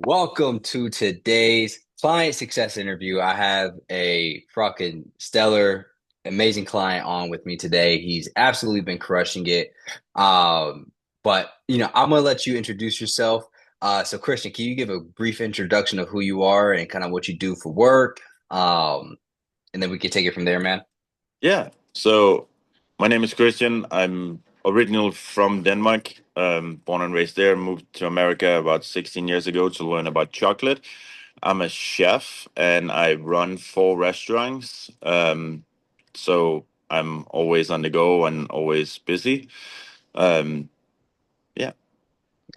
Welcome to today's client success interview. I have a fucking stellar, amazing client on with me today. He's absolutely been crushing it. But I'm gonna let you introduce yourself. So Christian, can you give a brief introduction of who you are and kind of what you do for work? And then we can take it from there, man. Yeah. So my name is Christian. I'm originally from Denmark, born and raised there. Moved to America about 16 years ago to learn about chocolate. I'm a chef and I run four restaurants. So I'm always on the go and always busy. Um, yeah.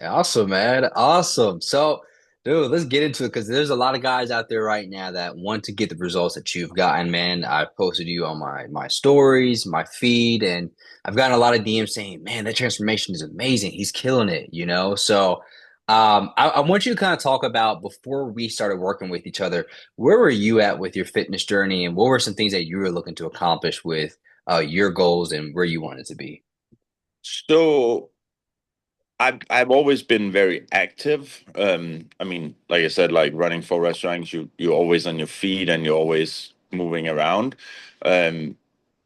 Awesome, man. Awesome. So, dude, let's get into it because there's a lot of guys out there right now that want to get the results that you've gotten, man. I posted you on my stories, my feed, and I've gotten a lot of DMs saying, "Man, that transformation is amazing. He's killing it." So, I want you to kind of talk about before we started working with each other, where were you at with your fitness journey, and what were some things that you were looking to accomplish with your goals and where you wanted to be? So I've always been very active. I mean, like I said, like running four restaurants, you're always on your feet and you're always moving around. Um,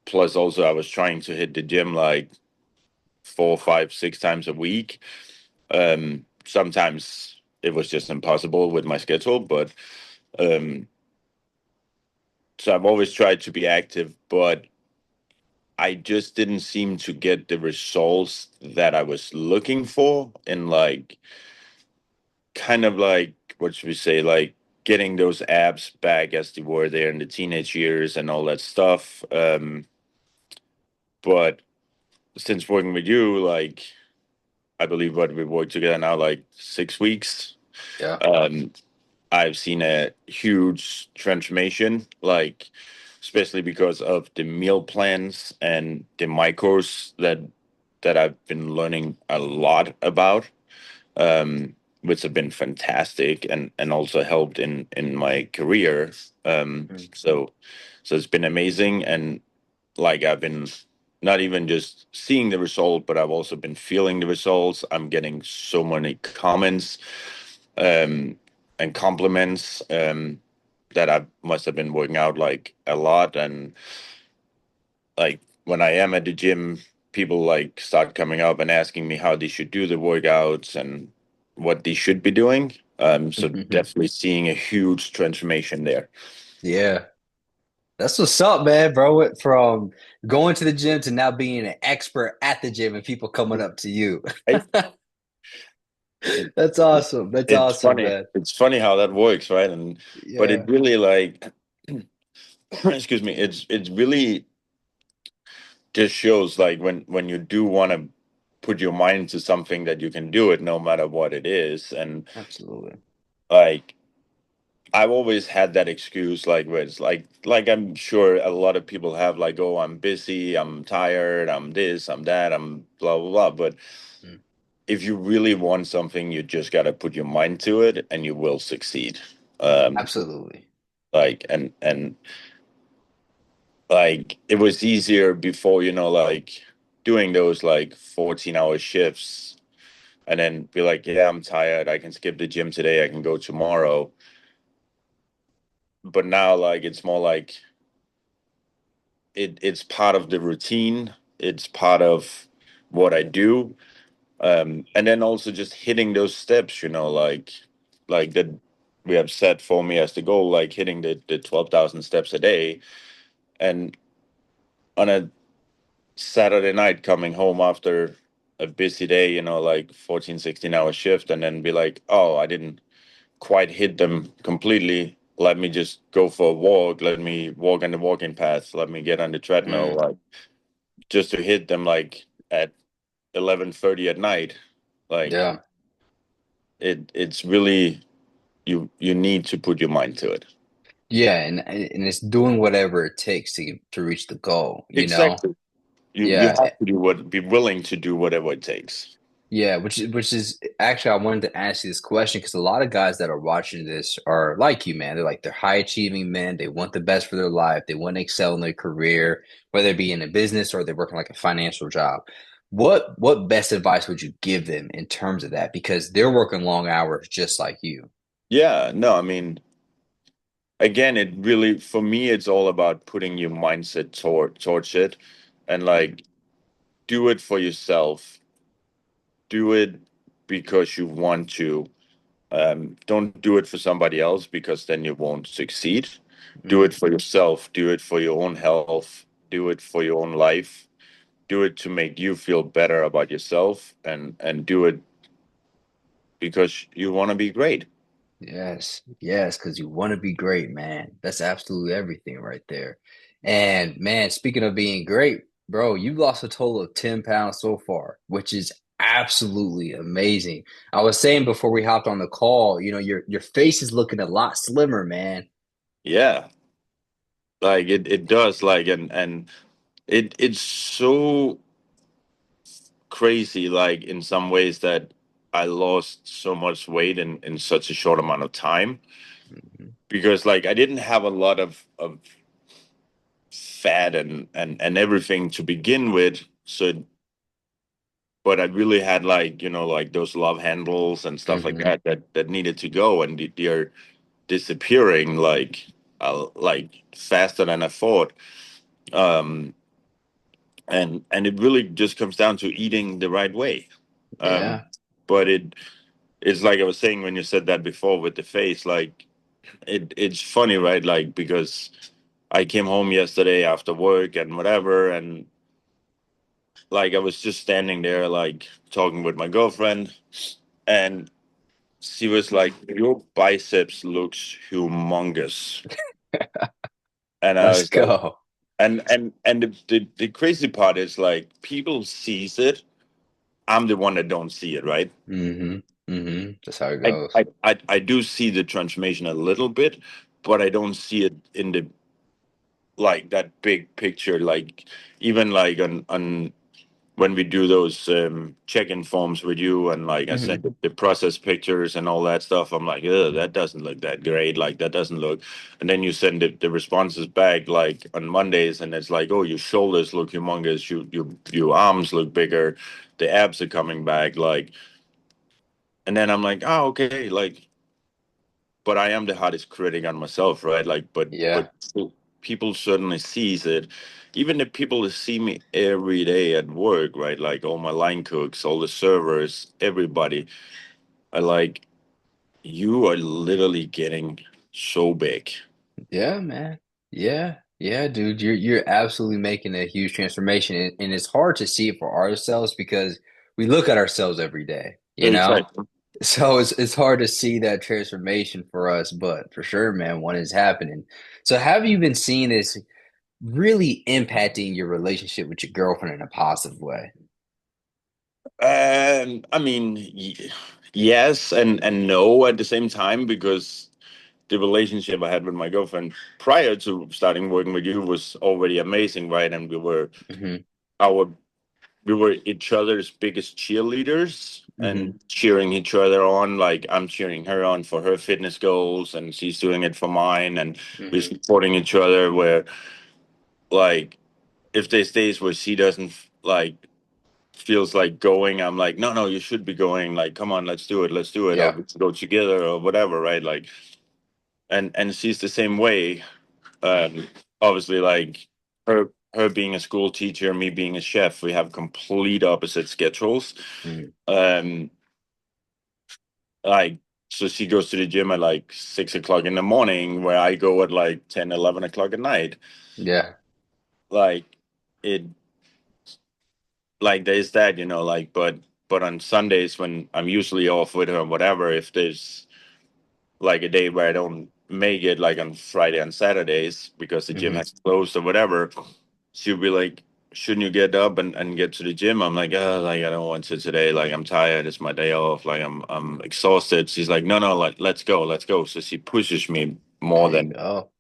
Plus also I was trying to hit the gym like four, five, six times a week. Sometimes it was just impossible with my schedule, but um, so I've always tried to be active, but I just didn't seem to get the results that I was looking for in like kind of like what should we say, like getting those abs back as they were there in the teenage years and all that stuff. But since working with you, like I believe what we've worked together now like 6 weeks. Yeah. Um, I've seen a huge transformation, like especially because of the meal plans and the micros that I've been learning a lot about, um, which have been fantastic and also helped in my career. So it's been amazing, and like I've been not even just seeing the result, but I've also been feeling the results. I'm getting so many comments um, and compliments that I must have been working out like a lot. And like when I am at the gym, people like start coming up and asking me how they should do the workouts and what they should be doing. So definitely seeing a huge transformation there. Yeah. That's what's up, man, bro. Went from going to the gym to now being an expert at the gym and people coming up to you. Right? It, That's awesome. That's it's awesome, funny. man. It's funny how that works, right? And but it Yeah, really like excuse me, it's really just shows like when you do want to put your mind to something that you can do it no matter what it is. And absolutely. like I've always had that excuse, like where it's like I'm sure a lot of people have, like, oh, I'm busy, I'm tired, I'm this, I'm that, I'm blah blah blah. But Mm, if you really want something, you just got to put your mind to it and you will succeed. um absolutely. like and like it was easier before, like doing those like 14-hour shifts and then be like, yeah, I'm tired, I can skip the gym today, I can go tomorrow. But now like it's more like it's part of the routine, it's part of what I do. And then also just hitting those steps, like that we have set for me as the goal, like hitting the 12,000 steps a day. And on a Saturday night coming home after a busy day, like 14, 16 hour shift, and then be like, oh, I didn't quite hit them completely. Let me just go for a walk. Let me walk on the walking path. Let me get on the treadmill, Mm, like just to hit them like at 11:30 at night. Like yeah. it's really, you need to put your mind to it. Yeah, and it's doing whatever it takes to reach the goal. Exactly. You Yeah. have to be willing to do whatever it takes. Yeah, which is actually I wanted to ask you this question because a lot of guys that are watching this are like you, man. They're high achieving men. They want the best for their life. They want to excel in their career, whether it be in a business or they're working like a financial job. What best advice would you give them in terms of that? Because they're working long hours just like you. Yeah, no, I mean, again, it really, for me, it's all about putting your mindset towards it, and like do it for yourself. Do it because you want to. Don't do it for somebody else, because then you won't succeed. Do it Mm, for yourself. Do it for your own health. Do it for your own life. Do it to make you feel better about yourself, and do it because you want to be great. yes, yes, because you want to be great, man. That's absolutely everything right there. And man, speaking of being great, bro, you've lost a total of 10 pounds so far, which is absolutely amazing. I was saying before we hopped on the call, your face is looking a lot slimmer, man. Yeah, like it does, like, and it's so crazy, like in some ways, that I lost so much weight in such a short amount of time, Mhm. because like I didn't have a lot of fat and everything to begin with. So, but I really had, like, like those love handles and stuff like Hmm. that needed to go, and they're disappearing, like faster than I thought. Um, and it really just comes down to eating the right way. Um, Yeah. but it's like I was saying when you said that before with the face, like it's funny, right? Like, because I came home yesterday after work and whatever, and like I was just standing there, like talking with my girlfriend, and she was like, "Your biceps looks humongous," and I Let's was like, go. and the crazy part is, like, people sees it. I'm the one that don't see it, right? Hmm. That's how it I, goes. I do see the transformation a little bit, but I don't see it in the, like, that big picture. Like, even like on when we do those check-in forms with you, and like I Hmm. send the process pictures and all that stuff, I'm like, ugh, that doesn't look that great. Like, that doesn't look. And then you send the responses back, like on Mondays, and it's like, oh, your shoulders look humongous, your arms look bigger, the abs are coming back, like. And then I'm like, oh, okay, like, but I am the hardest critic on myself, right? Like, but Yeah. people certainly sees it. Even the people that see me every day at work, right? Like all my line cooks, all the servers, everybody, are like, you are literally getting so big. Yeah, man. Yeah. Yeah, dude. You're absolutely making a huge transformation. And it's hard to see it for ourselves because we look at ourselves every day, you know? Exactly. So it's hard to see that transformation for us, but for sure, man, one is happening. So have you been seeing this really impacting your relationship with your girlfriend in a positive way? I mean, yes and no at the same time, because the relationship I had with my girlfriend prior to starting working with you was already amazing, right? And Hmm. our we were each other's biggest cheerleaders Hmm. and cheering each other on. Like, I'm cheering her on for her fitness goals, and she's doing it for mine, and we're Hmm. supporting each other. Where, like, if there's days where she doesn't, like, feels like going, I'm like, no, no, you should be going. Like, come on, let's do it, or Yeah. we should go together, or whatever, right? Like, and she's the same way. Obviously, like, her being a school teacher, me being a chef, we have complete opposite schedules. Hmm. Um, like, so she goes to the gym at like 6 o'clock in the morning, where I go at like 10, 11 o'clock at night. Yeah. Like, it, like, there's that, like, but on Sundays, when I'm usually off with her and whatever, if there's like a day where I don't make it, like on Friday and Saturdays, because the gym Hmm. has closed or whatever, she'll be like, shouldn't you get up and get to the gym? I'm like, oh, like, I don't want to today. Like, I'm tired. It's my day off. Like, I'm exhausted. She's like, no, no, like, let's go, let's go. So she pushes me more There you than, go.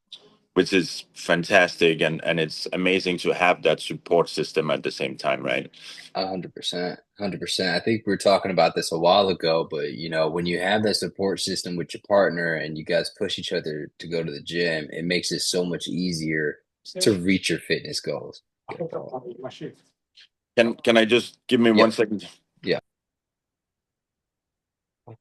which is fantastic. And it's amazing to have that support system at the same time, right? 100%. 100%. I think we were talking about this a while ago, but when you have that support system with your partner and you guys push each other to go to the gym, it makes it so much easier to reach your fitness goals. Good call. Can I just give me one Yep. second? Yeah.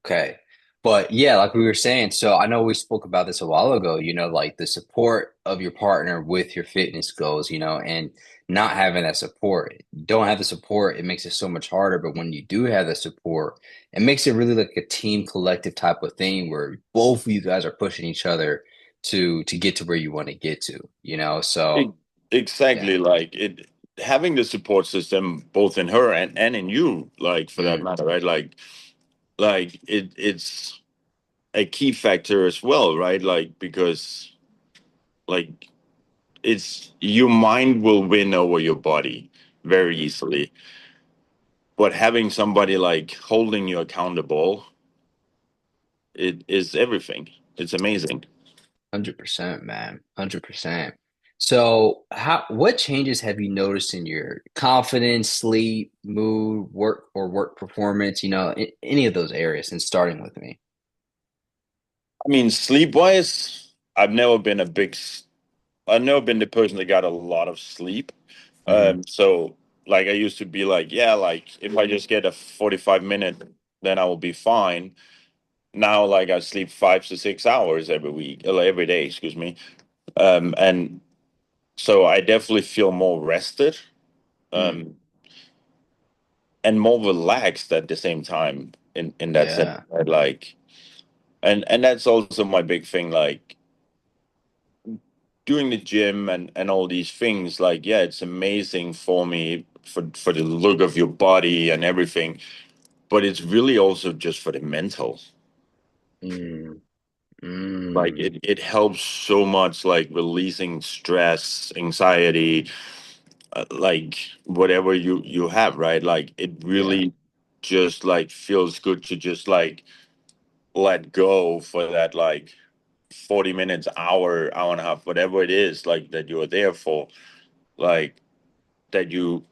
Okay. But yeah, like we were saying, so I know we spoke about this a while ago, like the support of your partner with your fitness goals, and not having that support. You don't have the support, it makes it so much harder. But when you do have the support, it makes it really like a team collective type of thing where both of you guys are pushing each other to get to where you want to get to. So E- exactly, yeah. like it having the support system both in her and in you, like for that Mm, matter, right? Like it's a key factor as well, right? Like because like it's your mind will win over your body very easily. But having somebody like holding you accountable, it is everything. It's amazing. 100%, man. 100%. So, what changes have you noticed in your confidence, sleep, mood, work performance, any of those areas since starting with me? I mean, sleep wise, I've never been the person that got a lot of sleep. Hmm. So like I used to be like, yeah, like if I just get a 45 minute, then I will be fine. Now, like I sleep 5 to 6 hours every week, every day, excuse me. And so I definitely feel more rested, Mm, um, and more relaxed at the same time in that sense. yeah, Right? Like, and that's also my big thing. Like doing the gym and all these things. Like, yeah, it's amazing for me for the look of your body and everything, but it's really also just for the mental. mm, Like mm, it helps so much, like releasing stress, anxiety, like whatever you have, right? Like it yeah, really just like feels good to just like let go for that like 40 minutes, hour and a half, whatever it is, like that you're there for, like that you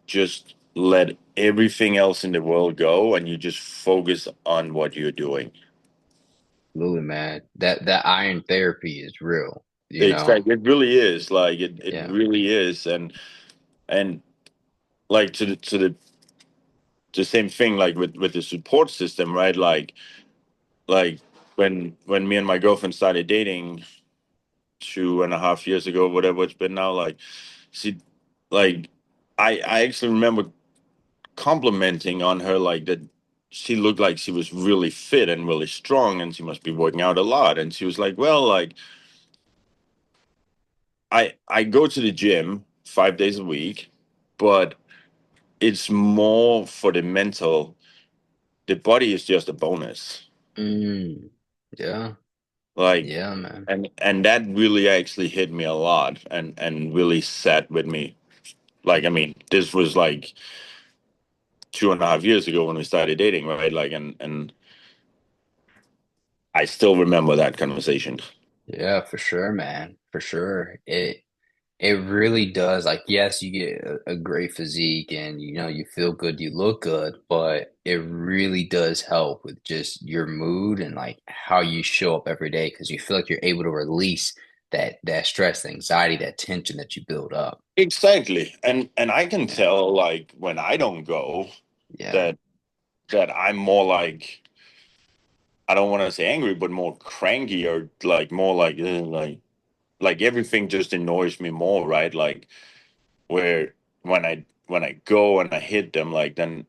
just let everything else in the world go and you just focus on what you're doing. absolutely, man. That iron therapy is real. Exactly. It really is. Like it Yeah. really is. And like to the same thing like with the support system, right? Like when me and my girlfriend started dating 2.5 years ago, whatever it's been now, like she like I actually remember complimenting on her like that she looked like she was really fit and really strong and she must be working out a lot. And she was like, well, like I go to the gym 5 days a week, but it's more for the mental. The body is just a bonus. Mm, yeah, Like yeah, man. and that really actually hit me a lot and really sat with me. Like I mean, this was like 2.5 years ago when we started dating, right? Like and I still remember that conversation. Yeah, for sure, man. For sure. It really does. Like, yes, you get a great physique and you feel good, you look good, but it really does help with just your mood and like how you show up every day because you feel like you're able to release that stress, the anxiety, that tension that you build up. Exactly. And I can tell like when I don't go Yeah, that that I'm more like I don't want to say angry, but more cranky or like more like everything just annoys me more, right? Like where when I go and I hit them, like then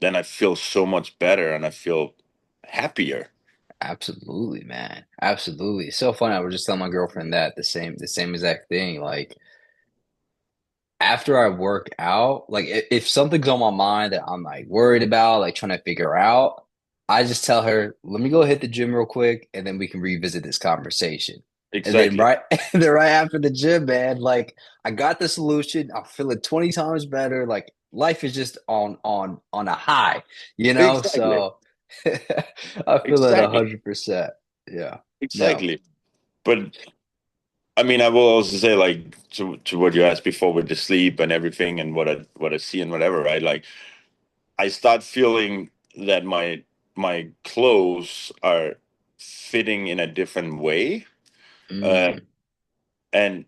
I feel so much better and I feel happier. absolutely, man. Absolutely. It's so funny. I was just telling my girlfriend that the same exact thing. Like after I work out, like if something's on my mind that I'm like worried about, like trying to figure out, I just tell her, let me go hit the gym real quick and then we can revisit this conversation. And then Exactly. right and then right after the gym, man, like I got the solution. I'm feeling 20 times better. Like life is just on a high. Exactly. So I feel it Exactly. 100%. Yeah. No. Exactly. But I mean, I will also say, like, to what you asked before with the sleep and everything, and what I see and whatever, right? Like, I start feeling that my clothes are fitting in a different way. Uh, Mm, and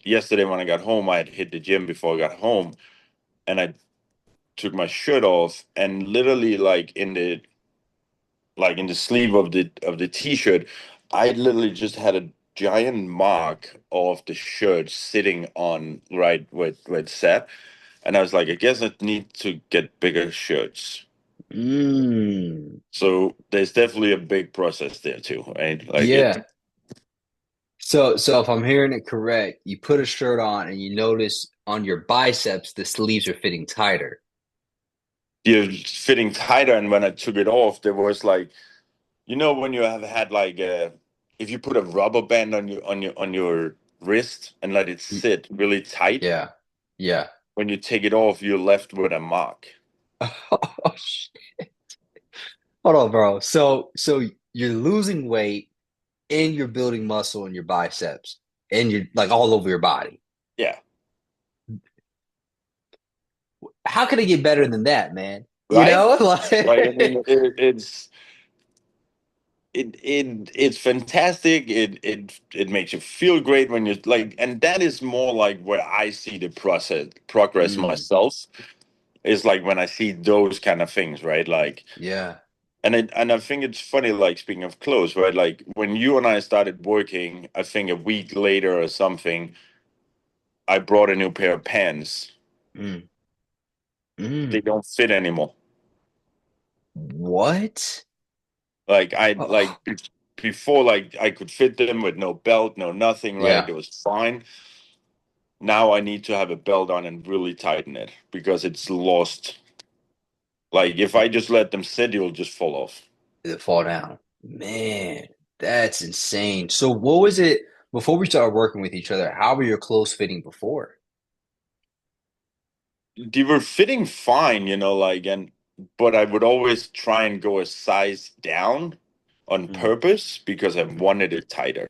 yesterday when I got home, I had hit the gym before I got home, and I took my shirt off, and literally, like like in the sleeve of the t-shirt, I literally just had a giant mark of the shirt sitting on right where it sat. And I was like, I guess I need to get bigger shirts. Mm. So there's definitely a big process there too, right? Like it Yeah. So if I'm hearing it correct, you put a shirt on and you notice on your biceps the sleeves are fitting tighter. you're fitting tighter, and when I took it off, there was like, when you have had like if you put a rubber band on your wrist and let it Y- sit really tight, Yeah. Yeah. when you take it off, you're left with a mark. Oh, hold on, bro. So you're losing weight and you're building muscle in your biceps and you're like all over your body. Yeah, How can it get better than that, man? You right. know, Like I like mean, it's fantastic. It makes you feel great when you're like, and that is more like where I see the progress mm, myself, is like when I see those kind of things, right? Like, yeah. and I think it's funny, like speaking of clothes, right? Like when you and I started working, I think a week later or something, I brought a new pair of pants. Mm, They mm. don't fit anymore. What? Like I Oh, before, like I could fit them with no belt, no nothing, right? yeah. It was fine. Now I need to have a belt on and really tighten it because it's lost. Like if I just let them sit, it'll just fall off. Did it fall down? Man, that's insane. So what was it before we started working with each other? How were your clothes fitting before? They were fitting fine, like, and but I would always try and go a size down on Mm, purpose because I wanted it tighter.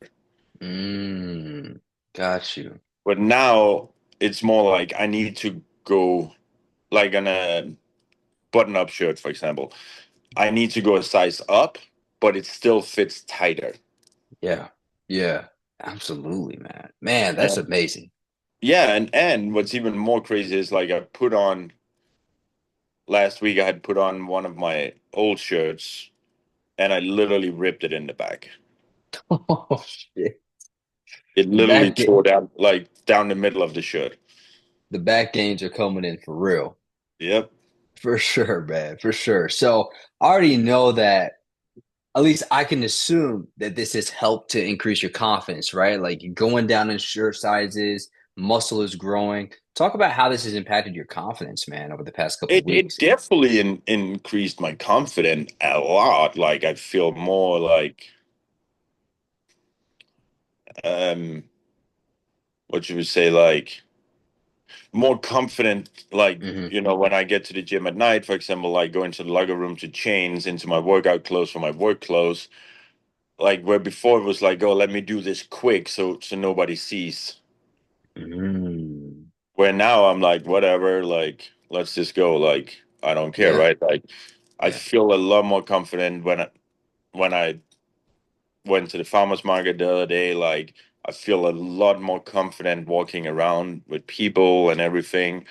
mm, got you. But now it's more like I need to go, like on a button-up shirt, for example. I need to go a size up, but it still fits tighter. Yeah. Yeah. Absolutely, man. Man, that's And amazing. yeah, and what's even more crazy is like I put on last week. I had put on one of my old shirts, and I literally ripped it in the back. Oh shit. It The literally back tore down, like down the middle of the shirt. the back gains are coming in for real. Yep. For sure, man. For sure. So I already know that at least I can assume that this has helped to increase your confidence, right? Like you're going down in shirt sizes, muscle is growing. Talk about how this has impacted your confidence, man, over the past couple of It weeks. definitely increased my confidence a lot. Like I feel more like um what you would say, like more confident, like Hmm. when I get to the gym at night, for example, like go into the locker room to change into my workout clothes for my work clothes. Like where before it was like, oh, let me do this quick so nobody sees. Mm. Where now I'm like, whatever, like let's just go. Like I don't care, Yeah. right? Like I Yeah. feel a lot more confident when I went to the farmers market the other day. Like I feel a lot more confident walking around with people and everything.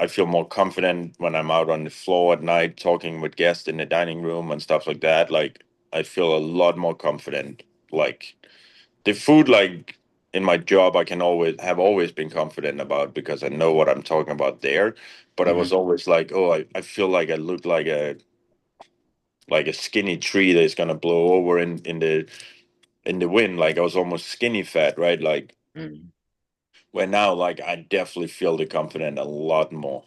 I feel more confident when I'm out on the floor at night talking with guests in the dining room and stuff like that. Like I feel a lot more confident. Like the food, like in my job, I can always been confident about because I know what I'm talking about there. But I was Hmm. always like, oh, I feel like I look like a skinny tree that's gonna blow over in the wind. Like I was almost skinny fat, right? Like Hmm. where now, like I definitely feel the confident a lot more.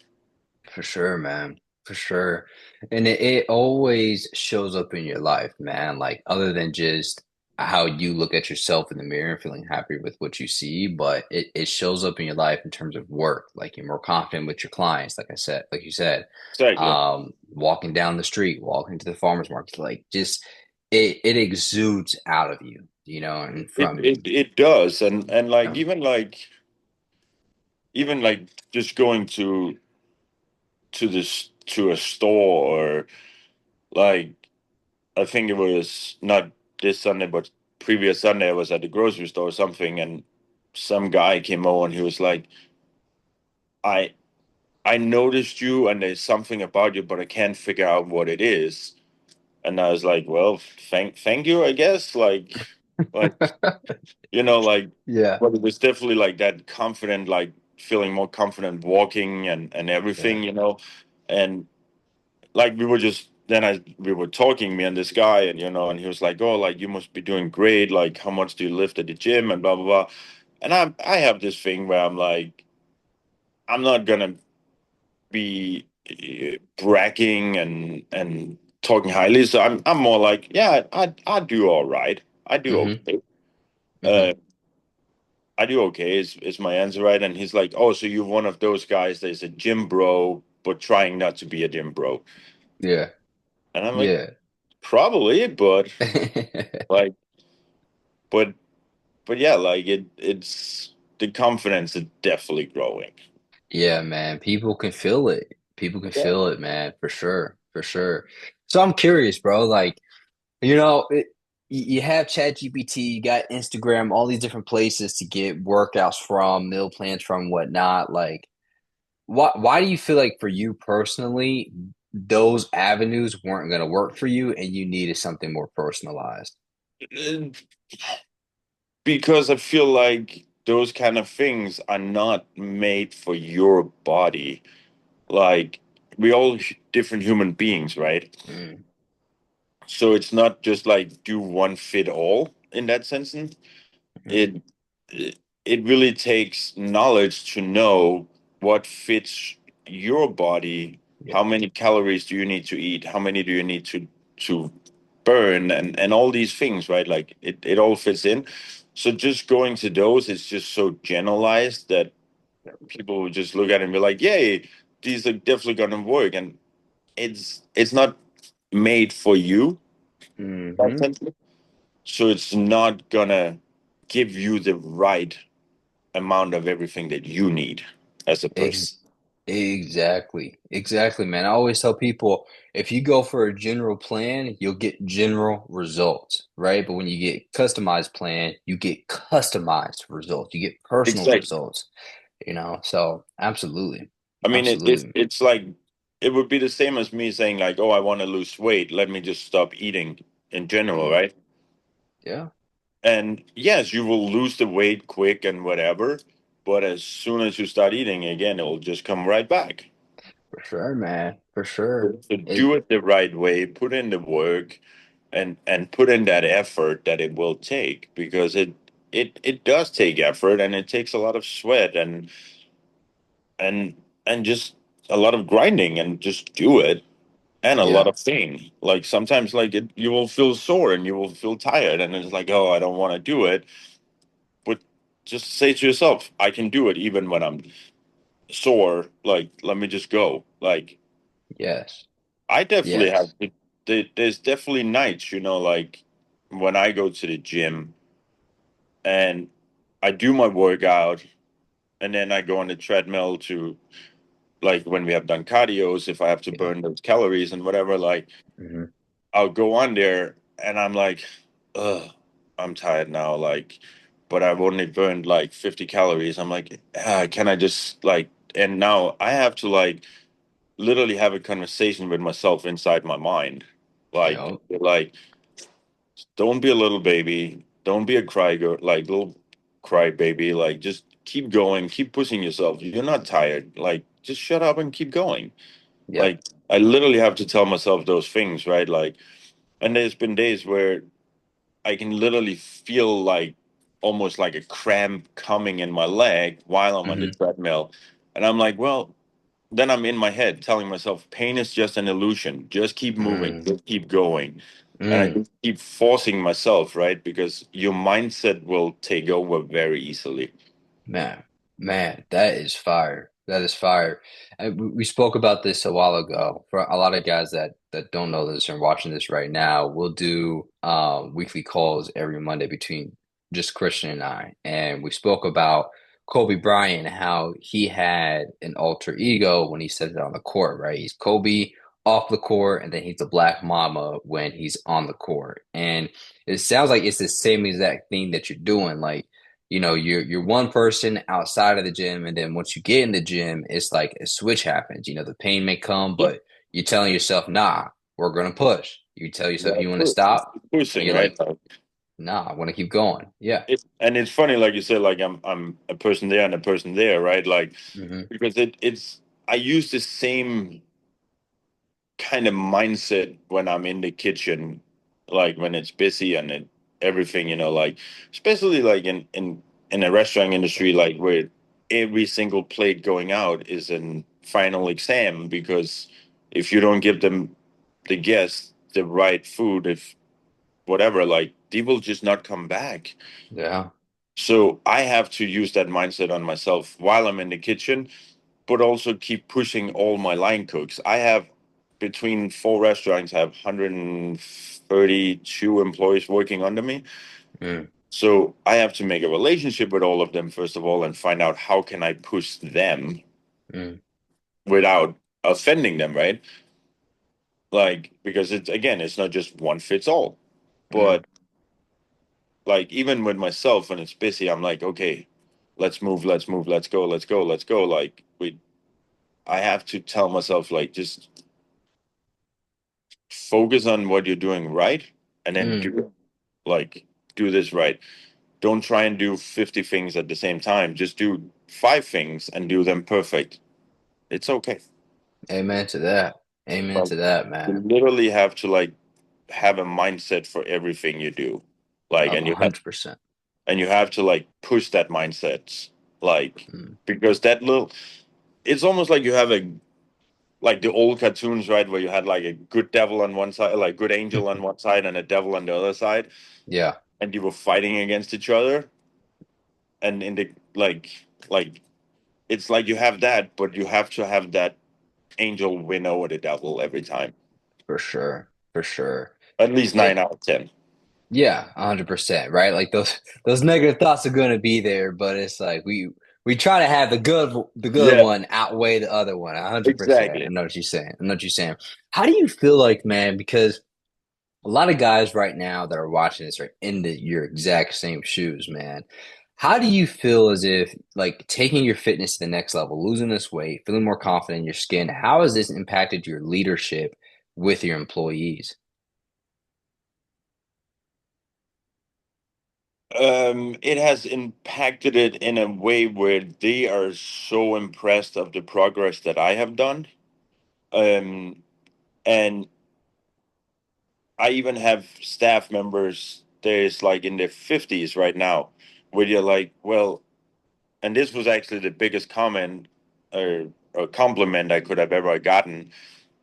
For sure, man. For sure. And it always shows up in your life, man. Like, other than just how you look at yourself in the mirror, feeling happy with what you see, but it shows up in your life in terms of work. Like, you're more confident with your clients, like I said, like you said, Exactly. walking down the street, walking to the farmer's market, like, just it exudes out of you, and It from you. it it does, and like Um, even like just going to a store, or like I think it was not this Sunday, but previous Sunday, I was at the grocery store or something, and some guy came over and he was like, "I I noticed you, and there's something about you, but I can't figure out what it is." And I was like, well, thank you, I guess. Like like, Yeah, but it was definitely like that confident, like feeling more confident walking and yeah, everything, and like we were talking, me and this guy, and and he was like, oh, like you must be doing great, like how much do you lift at the gym and blah blah blah. And I have this thing where I'm like, I'm not gonna be bragging and talking highly, so I'm more like, yeah, I do all right, I do mm-hmm, okay. mm-hmm, uh I do okay is my answer, right? And he's like, oh, so you're one of those guys that's a gym bro but trying not to be a gym bro. yeah, And I'm like, yeah. probably, but like, but yeah, like it's the confidence is definitely growing. Yeah, man. People can feel it. People can Yeah. feel it, man, for sure, for sure. So I'm curious, bro. Like, you know, you have ChatGPT, you got Instagram, all these different places to get workouts from, meal plans from, whatnot. Like, why do you feel like for you personally, those avenues weren't going to work for you and you needed something more personalized? Because I feel like those kind of things are not made for your body. Like, we all different human beings, right? Mm, So it's not just like do one fit all in that sense. mhm. It it it really takes knowledge to know what fits your body. How Yeah, many calories do you need to eat? How many do you need to burn? And all these things, right? Like it all fits in. So just going to those is just so generalized that people would just look at it and be like, "Yay, these are definitely gonna work." And it's not made for you, hmm. so it's not gonna give you the right amount of everything that you need as a person. Ex exactly. Exactly, man. I always tell people if you go for a general plan, you'll get general results, right? But when you get customized plan, you get customized results. You get personal Exactly. results, you know? So absolutely. I mean, Absolutely. it's like it would be the same as me saying like, "Oh, I want to lose weight. Let me just stop eating in general," Mm, right? yeah, And yes, you will lose the weight quick and whatever, but as soon as you start eating again, it will just come right back. for sure, man. For sure. So It, do it the right way, put in the work, and put in that effort that it will take, because it does take effort, and it takes a lot of sweat and just a lot of grinding, and just do it, and a lot yeah, of pain. Like sometimes, like you will feel sore and you will feel tired, and it's like, oh, I don't want to do it. But just say to yourself, I can do it even when I'm sore. Like, let me just go. Like, yes, I definitely have. yes. There's definitely nights, like when I go to the gym and I do my workout, and then I go on the treadmill to, like, when we have done cardios, if I have to Yeah. burn those calories and whatever, like Hmm. I'll go on there and I'm like, ugh, I'm tired now. Like, but I've only burned like 50 calories. I'm like, can I just like, and now I have to like literally have a conversation with myself inside my mind. Yeah. Like, don't be a little baby. Don't be a cry girl, like little cry baby. Like, just keep going, keep pushing yourself. You're not tired. Like, just shut up and keep going. Yeah. Like, I literally have to tell myself those things, right? Like, and there's been days where I can literally feel like almost like a cramp coming in my leg while I'm on the Hmm. treadmill. And I'm like, well, then I'm in my head telling myself, pain is just an illusion. Just keep moving, Mm, just keep going. And I mm. just keep forcing myself, right? Because your mindset will take over very easily. Man, man, that is fire. That is fire. And we spoke about this a while ago. For a lot of guys that don't know this and watching this right now, we'll do weekly calls every Monday between just Christian and I. And we spoke about Kobe Bryant, how he had an alter ego when he said it on the court, right? He's Kobe off the court, and then he's the Black Mama when he's on the court. And it sounds like it's the same exact thing that you're doing. Like, you're one person outside of the gym, and then once you get in the gym, it's like a switch happens. The pain may come, Yeah. but you're telling yourself, nah, we're gonna push. You tell yourself Yeah, you want to stop, and pushing, you're right? like, nah, I want to keep going. Yeah. And it's funny, like you said, like I'm a person there and a person there, right? Like Hmm. because it's I use the same kind of mindset when I'm in the kitchen, like when it's busy and everything, like especially like in a restaurant industry, like where every single plate going out is an final exam because if you don't give them the guests the right food, if whatever, like they will just not come back. Yeah. So I have to use that mindset on myself while I'm in the kitchen, but also keep pushing all my line cooks. I have between four restaurants, I have 132 employees working under me. Mm, So I have to make a relationship with all of them first of all and find out how can I push them mm, without offending them, right? Like because it's again, it's not just one fits all. mm, But like even with myself when it's busy, I'm like, okay, let's move, let's go, let's go, let's go. Like I have to tell myself like just focus on what you're doing right and then mm. do this right. Don't try and do 50 things at the same time. Just do five things and do them perfect. It's okay. Amen to that. Amen Like to that, you man. literally have to like have a mindset for everything you do. Like Of and you have 100%. to like push that mindset like Mm. because that little it's almost like you have a like the old cartoons, right, where you had like a good devil on one side, like good angel on one side, and a devil on the other side, Yeah, and you were fighting against each other. And in the like it's like you have that, but you have to have that angel win over the devil every time, for sure. For sure. at least And 9 out of 10. yeah, 100%, right? Like those negative thoughts are going to be there, but it's like we try to have the good Yeah, one outweigh the other one. 100%. I exactly. know what you're saying. I know what you're saying. How do you feel like, man, because a lot of guys right now that are watching this are in your exact same shoes, man. How do you feel as if like taking your fitness to the next level, losing this weight, feeling more confident in your skin, how has this impacted your leadership with your employees? It has impacted it in a way where they are so impressed of the progress that I have done. Um, and I even have staff members there's like in their 50s right now, where you're like, well, and this was actually the biggest comment or compliment I could have ever gotten.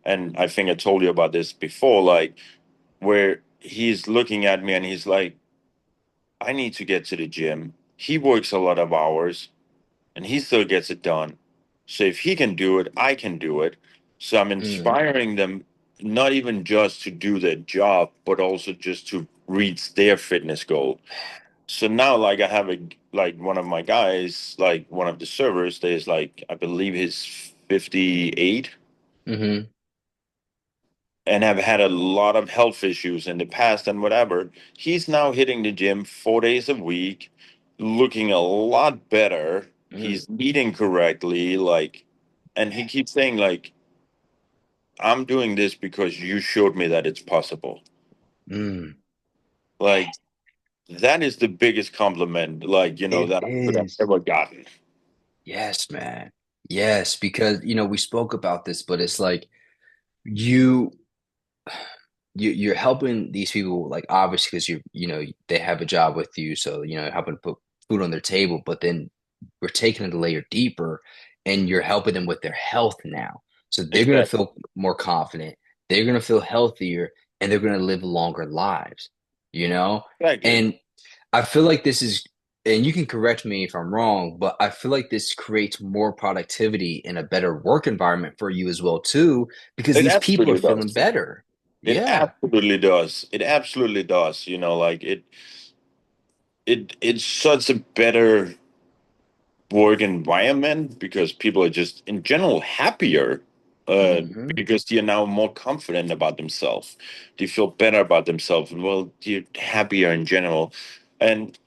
And I think I told you about this before, like where he's looking at me and he's like, I need to get to the gym. He works a lot of hours and he still gets it done. So if he can do it, I can do it. So I'm Mm, inspiring them not even just to do their job, but also just to reach their fitness goal. So now, like, I have like one of my guys, like one of the servers, there's like, I believe he's 58 hmm and have had a lot of health issues in the past and whatever. He's now hitting the gym 4 days a week, looking a lot better. mm, He's eating correctly, like, and he keeps saying, like, I'm doing this because you showed me that it's possible. mm. Like, that is the biggest compliment, like, It that I could have is. ever gotten. Yes, man. Yes, because we spoke about this, but it's like you you're helping these people like obviously because they have a job with you, so helping put food on their table, but then we're taking it a layer deeper and you're helping them with their health now. So they're gonna Exactly. feel more confident, they're gonna feel healthier, and they're gonna live longer lives, you know? Exactly. And I feel like this is, and you can correct me if I'm wrong, but I feel like this creates more productivity and a better work environment for you as well too, because It these people are absolutely feeling does. better. It Yeah. absolutely does. It absolutely does. Like it's such a better work environment because people are just in general happier Hmm. because they're now more confident about themselves. They feel better about themselves. Well, they're happier in general. And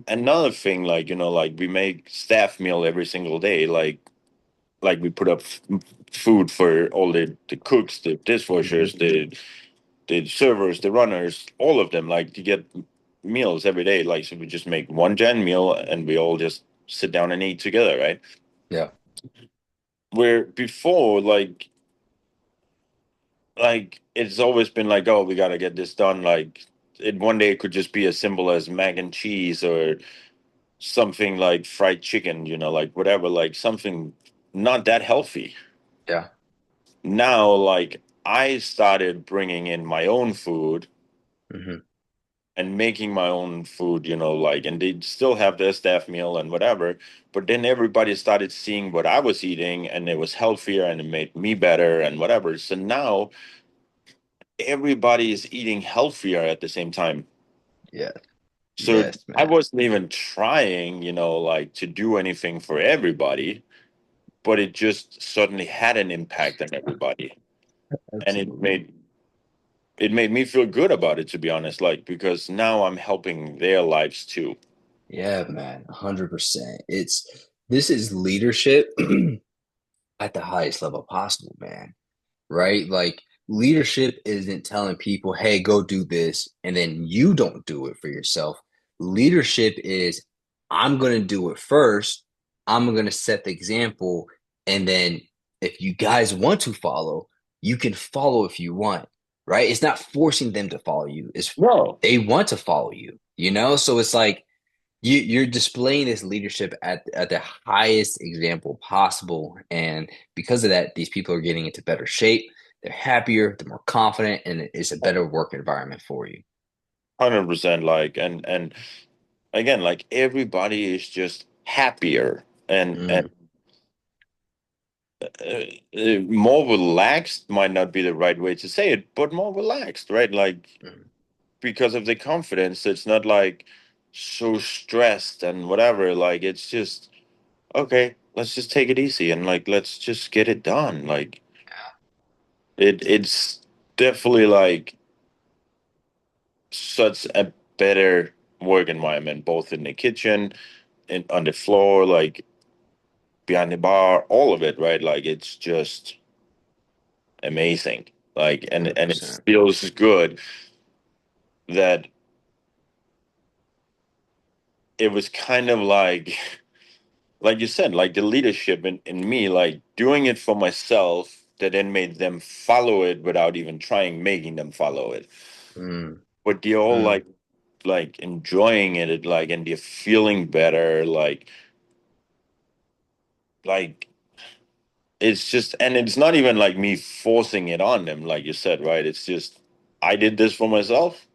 another thing, like like we make staff meal every single day. Like we put up food for all the cooks, the Hmm. dishwashers, the servers, the runners, all of them, like to get meals every day. Like, so we just make one gen meal and we all just sit down and eat together, right? Yeah. Where before, like it's always been like, oh, we gotta get this done. Like, it one day it could just be as simple as mac and cheese or something like fried chicken, like whatever, like something not that healthy. Yeah. Now, like, I started bringing in my own food Hmm. and making my own food, like, and they still have their staff meal and whatever. But then everybody started seeing what I was eating and it was healthier and it made me better and whatever. So now everybody is eating healthier at the same time. Yeah. So Yes, I man. wasn't even trying, like to do anything for everybody, but it just suddenly had an impact on everybody. And Absolutely. it made me feel good about it, to be honest, like, because now I'm helping their lives too. Yeah, man. 100%. This is leadership at the highest level possible, man. Right? Like leadership isn't telling people, hey, go do this, and then you don't do it for yourself. Leadership is, I'm going to do it first. I'm going to set the example. And then if you guys want to follow, you can follow if you want, right? It's not forcing them to follow you. It's No, they want to follow you, you know? So it's like you're displaying this leadership at the highest example possible. And because of that, these people are getting into better shape. They're happier, they're more confident, and it's a better work environment for you. 100%. Like, and again, like everybody is just happier and Mm, more relaxed might not be the right way to say it, but more relaxed, right? Like, mm. because of the confidence, it's not like so stressed and whatever. Like, it's just okay, let's just take it easy and like let's just get it done. Like, it's definitely like such a better work environment, both in the kitchen and on the floor, like behind the bar, all of it, right? Like, it's just amazing. Like, and it 100%. feels good that it was kind of like you said, like the leadership in me, like doing it for myself that then made them follow it without even trying making them follow it. Mm, But they're all mm. like enjoying it, like, and they're feeling better, like it's just, and it's not even like me forcing it on them, like you said, right? It's just I did this for myself.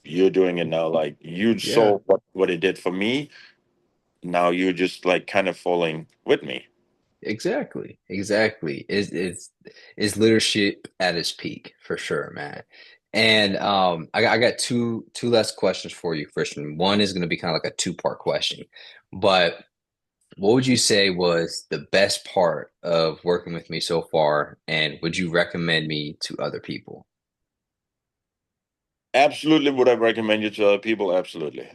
You're doing it now. Like, you Yeah. saw what it did for me. Now you're just like kind of falling with me. Exactly. Exactly. Is leadership at its peak for sure, man. And I got two last questions for you, Christian. One is going to be kind of like a two-part question, but what would you say was the best part of working with me so far, and would you recommend me to other people? Absolutely, would I recommend you to other people? Absolutely,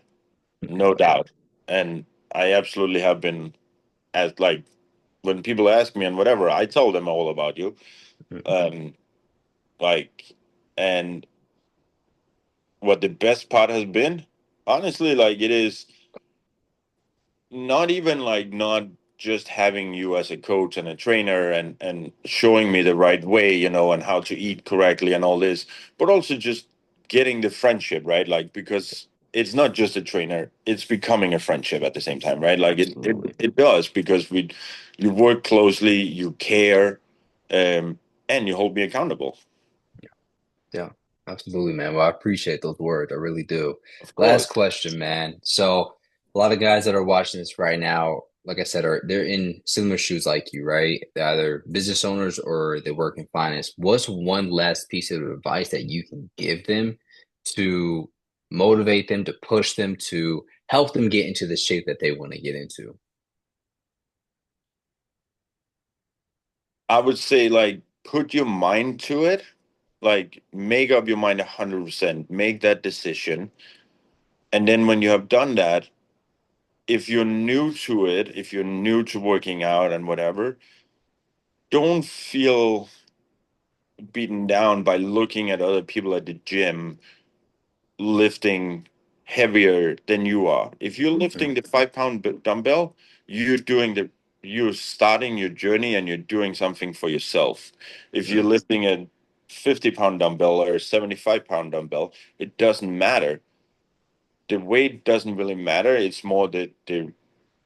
no doubt. And I absolutely have been, as like, when people ask me and whatever, I tell them all about you. Um, like, and what the best part has been, honestly, like, it is not even like not just having you as a coach and a trainer and showing me the right way, and how to eat correctly and all this, but also just getting the friendship, right? Like, because it's not just a trainer, it's becoming a friendship at the same time, right? Like, Absolutely. it does, because you work closely, you care, and you hold me accountable. Yeah, absolutely, man. Well, I appreciate those words. I really do. Of Last course. question, man. So, a lot of guys that are watching this right now, like I said, they're in similar shoes like you, right? They're either business owners or they work in finance. What's one last piece of advice that you can give them to motivate them, to push them, to help them get into the shape that they want to get into? I would say, like, put your mind to it, like make up your mind 100%, make that decision. And then when you have done that, if you're new to it, if you're new to working out and whatever, don't feel beaten down by looking at other people at the gym lifting heavier than you are. If you're lifting the 5 pound dumbbell, you're doing the you're starting your journey and you're doing something for yourself. If you're Mm-hmm. lifting a 50 pound dumbbell or a 75 pound dumbbell, it doesn't matter. The weight doesn't really matter. It's more that they're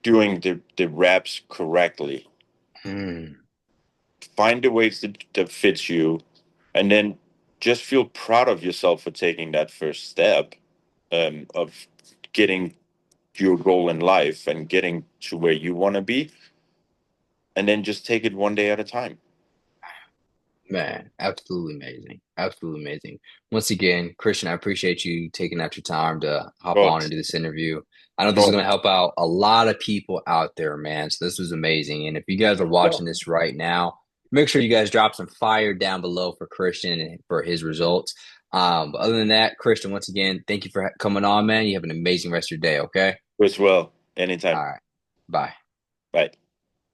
doing the reps correctly. Mm. Find the weights that fits you, and then just feel proud of yourself for taking that first step of getting your goal in life and getting to where you want to be, and then just take it one day at a time. Man, absolutely amazing. Absolutely amazing. Once again, Christian, I appreciate you taking out your time to hop on But and do this interview. I know this is but going to help out a lot of people out there, man. So this was amazing. And if you guys are watching this right now, make sure you guys drop some fire down below for Christian and for his results. But other than that, Christian, once again, thank you for coming on, man. You have an amazing rest of your day, okay? as well, All anytime. right. Bye. Bye.